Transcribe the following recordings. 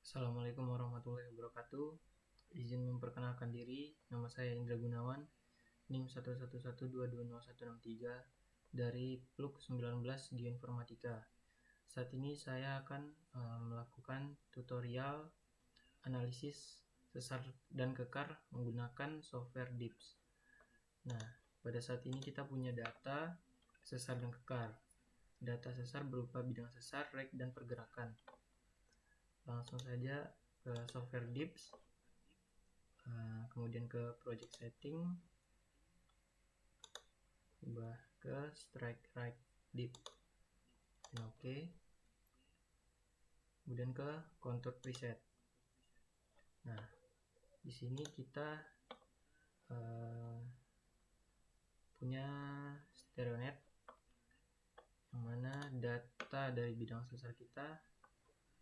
Assalamualaikum warahmatullahi wabarakatuh. Izin memperkenalkan diri, nama saya Indra Gunawan, NIM 11122206163 dari PLUK 19 Geoinformatika. Saat ini saya akan melakukan tutorial analisis sesar dan kekar menggunakan software DIPS. Nah, pada saat ini kita punya data sesar dan kekar. Data sesar berupa bidang sesar, rek, dan pergerakan. Langsung saja ke software DIPS, kemudian ke project setting, ubah ke strike right dip, dan oke. Kemudian ke contour preset. Nah, di sini kita punya StereoNet, yang mana data dari bidang sesar kita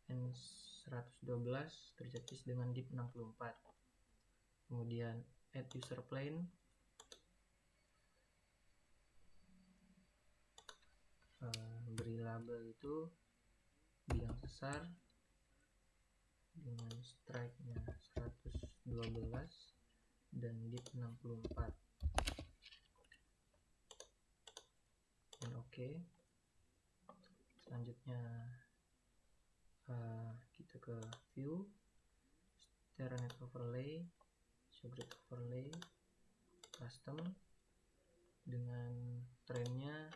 N112 tercetus dengan dip 64. Kemudian add user plane, beri label itu bidang sesar dengan strike-nya 112 dan dip 64, dan oke. Selanjutnya kita ke view, StereoNet overlay, showgrid overlay, custom, dengan trennya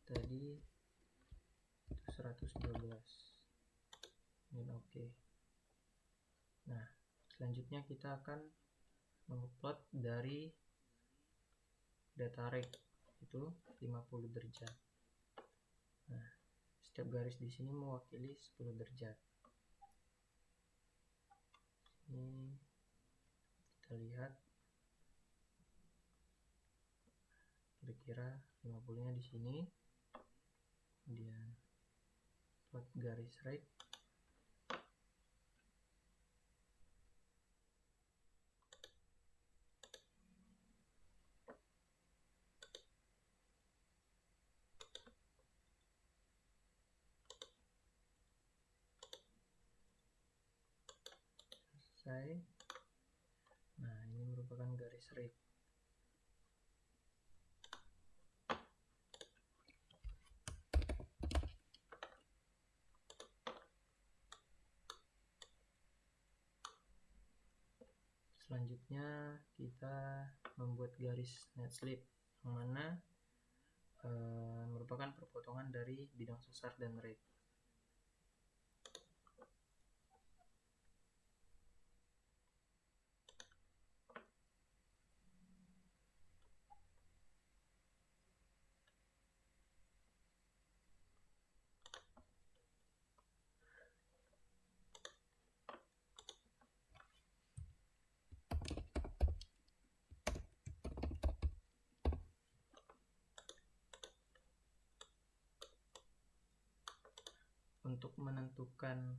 tadi 112, dan oke. Nah, selanjutnya kita akan mengupload dari data rek itu 50 derajat. Nah, setiap garis di sini mewakili 10 derajat. Ini kita lihat kira-kira 50-nya di sini. Kemudian plot garis rek, selesai. Nah, ini merupakan garis rek. Selanjutnya kita membuat garis net slip, yang mana merupakan perpotongan dari bidang sesar dan rek. Untuk menentukan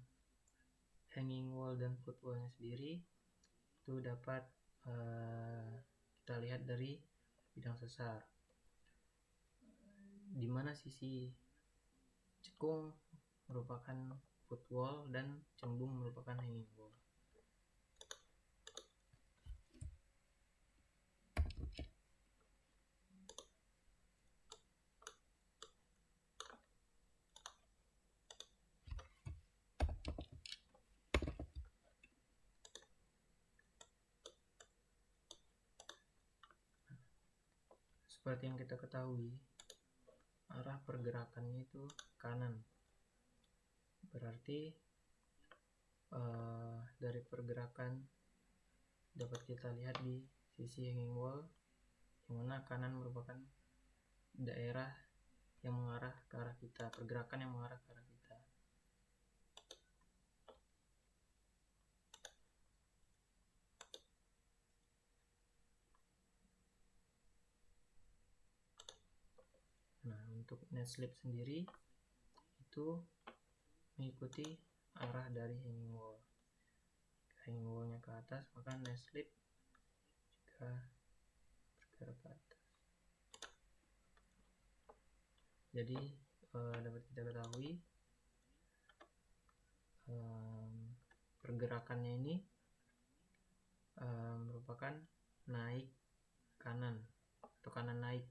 hanging wall dan foot wall-nya sendiri, itu dapat kita lihat dari bidang sesar, di mana sisi cekung merupakan foot wall dan cembung merupakan hanging wall. Seperti yang kita ketahui, arah pergerakannya itu kanan. Berarti dari pergerakan dapat kita lihat di sisi hanging wall, yang mana kanan merupakan daerah yang mengarah ke arah kita, pergerakan yang mengarah ke arah kita. Nah, untuk net slip sendiri itu mengikuti arah dari hanging wall. Hanging wall-nya ke atas, maka net slip juga bergerak ke atas. Jadi dapat kita ketahui pergerakannya ini merupakan naik kanan atau kanan naik.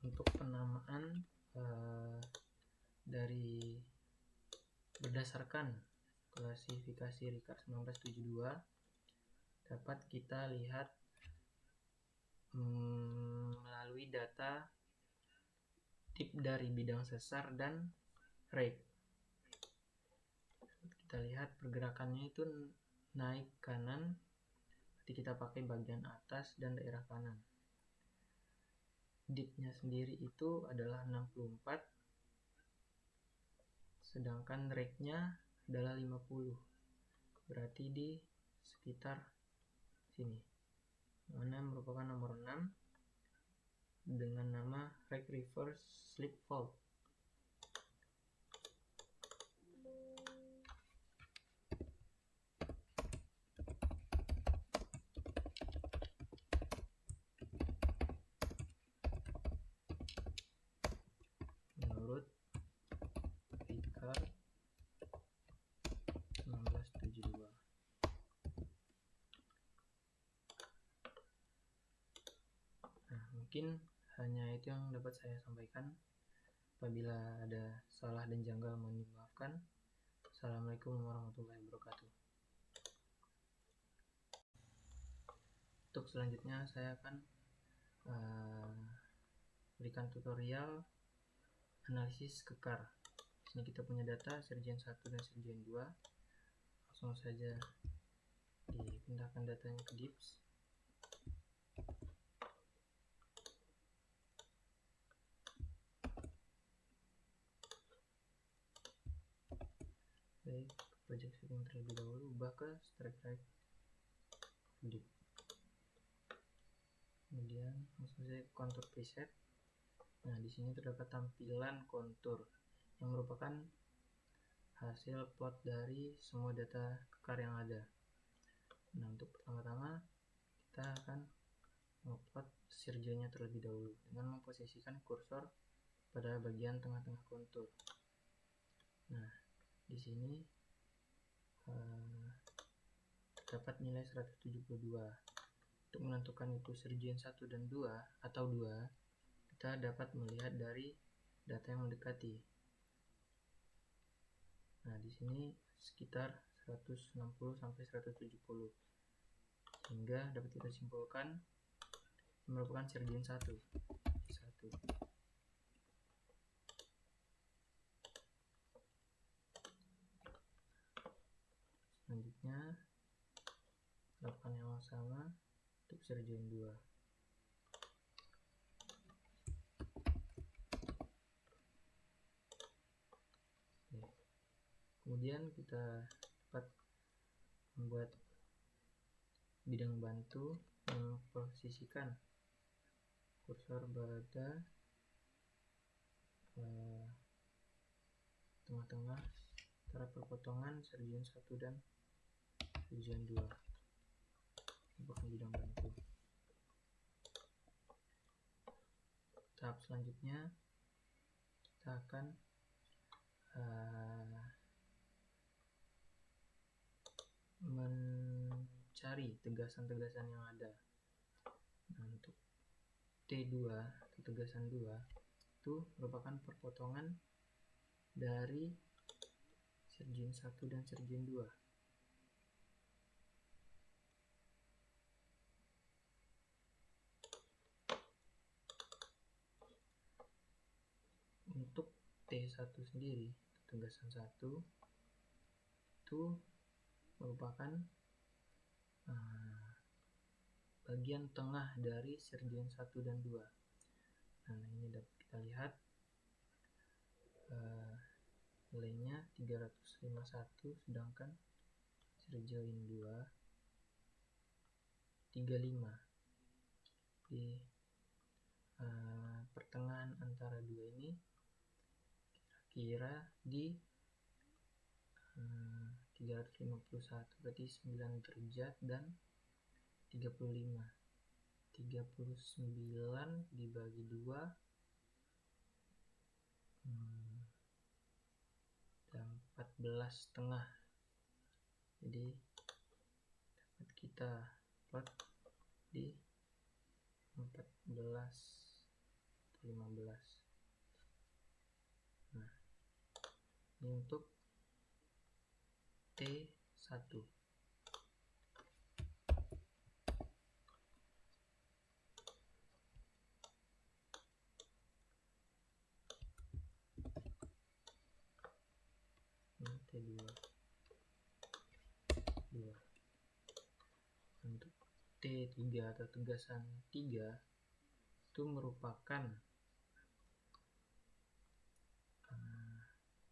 Untuk penamaan dari berdasarkan klasifikasi Ricard 1972 dapat kita lihat melalui data tip dari bidang sesar dan rake. Kita lihat pergerakannya itu naik kanan, berarti kita pakai bagian atas dan daerah kanan. Dipnya sendiri itu adalah 64, sedangkan rake-nya adalah 50, berarti di sekitar sini, mana merupakan nomor 6 dengan nama rake reverse slip fault. Menurut Ricard 1972. Nah, mungkin hanya itu yang dapat saya sampaikan. Apabila ada salah dan janggal mohon dimaafkan. Assalamualaikum warahmatullahi wabarakatuh. Untuk selanjutnya saya akan berikan tutorial analisis kekar. Di sini kita punya data Serjen 1 dan Serjen 2. Langsung saja dipindahkan datanya ke DIPS. Baik, project setting terlebih dahulu, ubah ke strike right edit. Kemudian langsung saja kontur preset. Nah, di sini terdapat tampilan kontur yang merupakan hasil plot dari semua data kekar yang ada. Nah, untuk pertama-tama kita akan memplot serjennya terlebih dahulu dengan memposisikan kursor pada bagian tengah-tengah kontur. Nah, di sini terdapat nilai 172. Untuk menentukan itu serjen 1 dan 2 atau 2, kita dapat melihat dari data yang mendekati. Nah, di sini sekitar 160 sampai 170. Sehingga dapat kita simpulkan merupakan serjen 1. Selanjutnya lakukan yang sama untuk serjen 2. Kemudian kita dapat membuat bidang bantu memposisikan kursor pada tengah-tengah antara perpotongan serjen 1 dan serjen 2. Bukan bidang bantu. Tahap selanjutnya kita akan mencari tegasan-tegasan yang ada. Nah, untuk T2 atau tegasan 2 itu merupakan perpotongan dari serjen 1 dan serjen 2. Untuk T1 sendiri, tegasan 1 itu merupakan bagian tengah dari serjen 1 dan 2. Nah, ini dapat kita lihat nilainya 351, sedangkan serjen 2 35. Di pertengahan antara dua ini kira di 351, berarti 9 derajat dan 35. 39 dibagi 2 dan 14,5. Jadi dapat kita plot di 14-15. Nah, ini untuk T1. T2. Untuk T3 atau tegasan 3 itu merupakan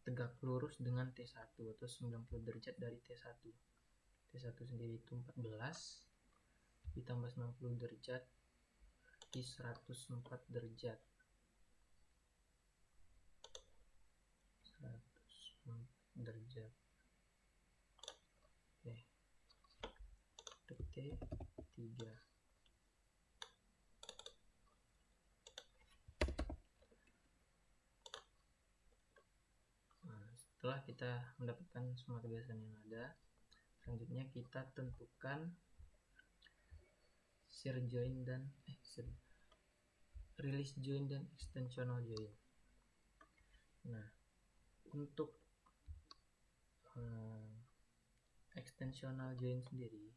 tegak lurus dengan T1 atau 90 derajat dari T1. T1 sendiri itu 14 ditambah 90 derajat di 104 derajat. 104 derajat. Oke. Untuk T3. Setelah kita mendapatkan semua tegasan yang ada, selanjutnya kita tentukan shear joint dan release joint dan extensional joint. Nah, untuk extensional joint sendiri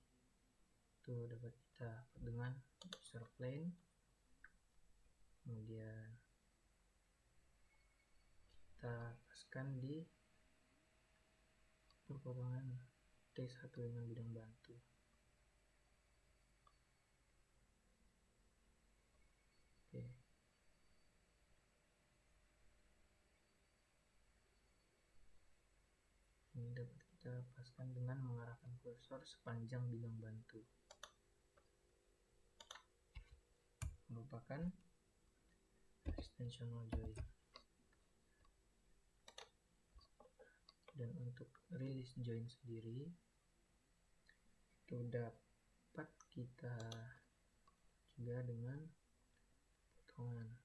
itu dapat kita buat dengan user plane, kemudian kita paskan di perpotongan T1 dengan bidang bantu. Oke. Ini dapat kita paskan dengan mengarahkan kursor sepanjang bidang bantu. Merupakan extensional joint. Dan untuk release joint sendiri itu dapat kita juga dengan potongan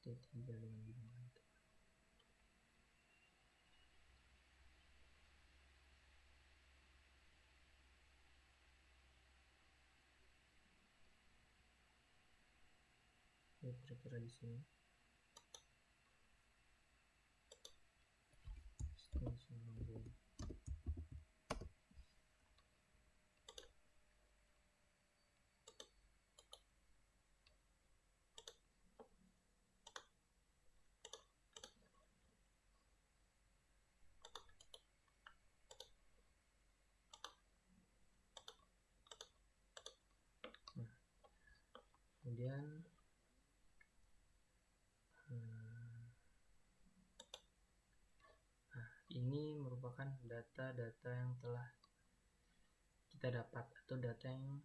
T3 dengan bidang bantu. Ini kira-kira di sini. Extensional joint. Kemudian ini merupakan data-data yang telah kita dapat atau data yang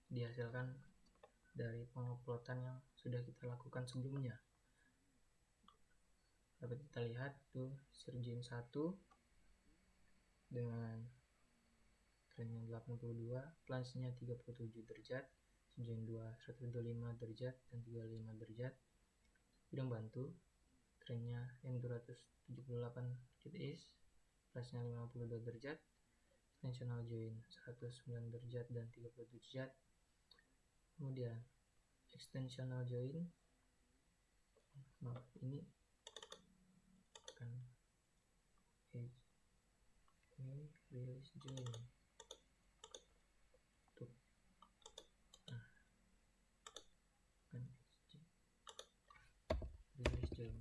dihasilkan dari penguploadan yang sudah kita lakukan sebelumnya. Dapat kita lihat tuh shear joint 1 dengan trennya 82, flange-nya 37 derajat, joint 2 125 derajat dan 35 derajat. Bidang bantu trennya M278 is, flange-nya 52 derajat, extensional joint 109 derajat dan 30 derajat. Kemudian extensional joint, maaf ini kan release joint tuh, kan release joint.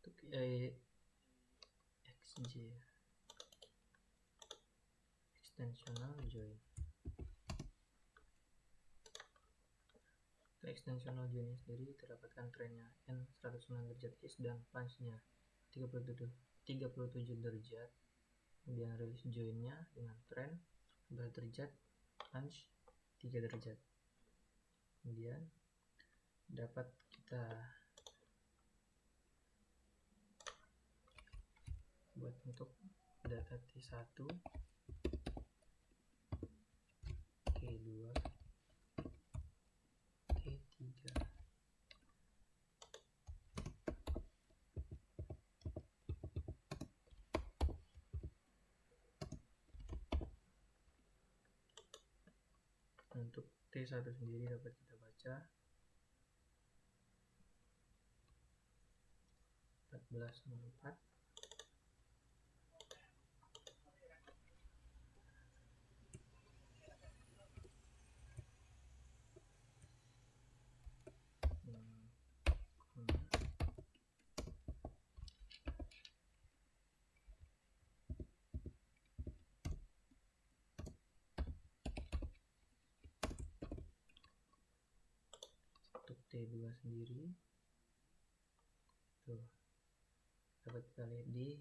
Untuk XJ extensional joint. Extensional joint sendiri terdapatkan trennya N 109 derajat is dan flange-nya 37 derajat. Kemudian release joint-nya dengan tren 11 derajat plunge 3 derajat. Kemudian dapat kita buat untuk data T1, T2, T3. Untuk T1 sendiri dapat kita baca 1404. Untuk T2 sendiri tuh dapat kita lihat di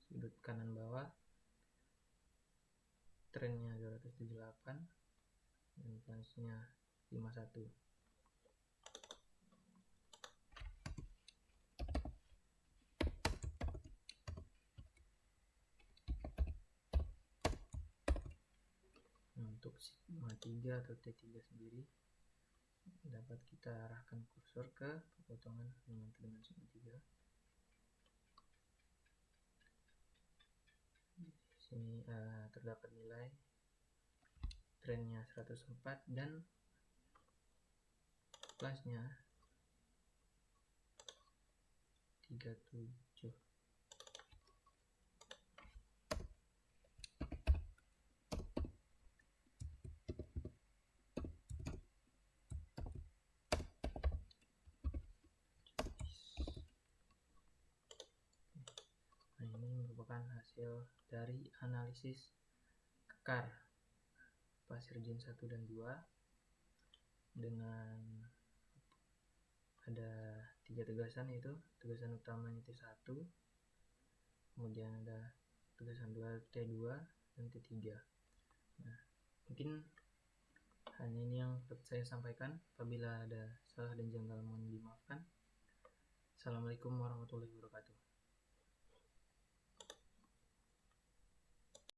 sudut kanan bawah trennya 278 dan plunge-nya 51. Untuk sigma 3 atau T3 sendiri dapat kita arahkan kursor ke potongan dengan sigma 3. Di sini terdapat nilai trennya 104 dan plunge-nya 37. Nah, ini merupakan hasil dari analisis kekar pasir Gen 1 dan 2 dengan ada 3 tegasan, yaitu tegasan utamanya T1, kemudian ada tegasan 2 T2 dan T3. Nah, mungkin hanya ini yang dapat saya sampaikan. Apabila ada salah dan janggal mohon dimaafkan. Assalamualaikum warahmatullahi wabarakatuh.